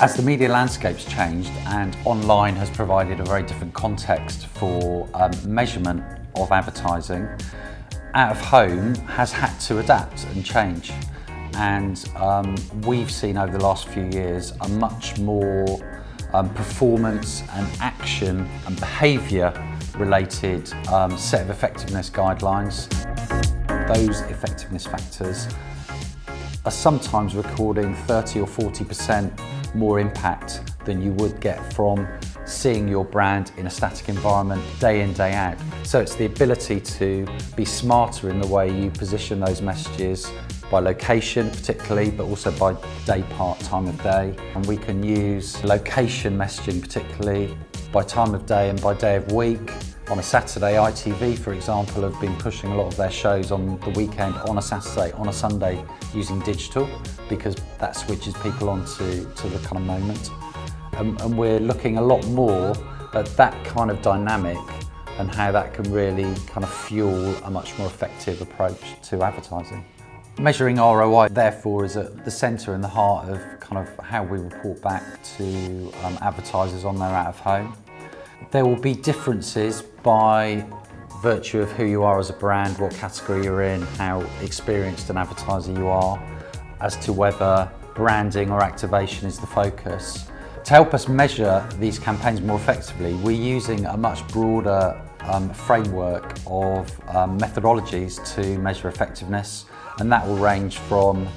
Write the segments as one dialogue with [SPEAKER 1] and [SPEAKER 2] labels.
[SPEAKER 1] As the media landscape's changed and online has provided a very different context for measurement of advertising, out of home has had to adapt and change. And we've seen over the last few years a much more performance and action and behaviour related set of effectiveness guidelines. Those effectiveness factors are sometimes recording 30 or 40% more impact than you would get from seeing your brand in a static environment day in, day out. So it's the ability to be smarter in the way you position those messages by location particularly, but also by day part, time of day. And we can use location messaging particularly by time of day and by day of week. On a Saturday, ITV, for example, have been pushing a lot of their shows on the weekend, on a Saturday, on a Sunday, using digital, because that switches people onto the kind of moment. And we're looking a lot more at that kind of dynamic and how that can really kind of fuel a much more effective approach to advertising. Measuring ROI, therefore, is at the centre and the heart of kind of how we report back to advertisers on their out-of-home. There will be differences by virtue of who you are as a brand, what category you're in, how experienced an advertiser you are, as to whether branding or activation is the focus. To help us measure these campaigns more effectively, we're using a much broader framework of methodologies to measure effectiveness, and that will range from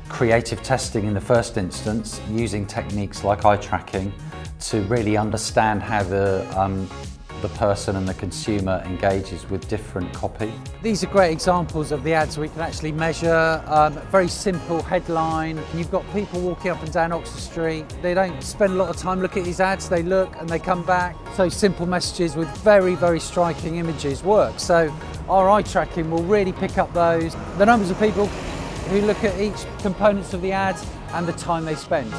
[SPEAKER 1] creative testing in the first instance, using techniques like eye tracking to really understand how the person and the consumer engages with different copy. These are great examples of the ads we can actually measure. Very simple headline. You've got people walking up and down Oxford Street. They don't spend a lot of time looking at these ads. They look and they come back. So simple messages with very, very striking images work. So our eye tracking will really pick up those. The numbers of people who look at each components of the ads and the time they spend.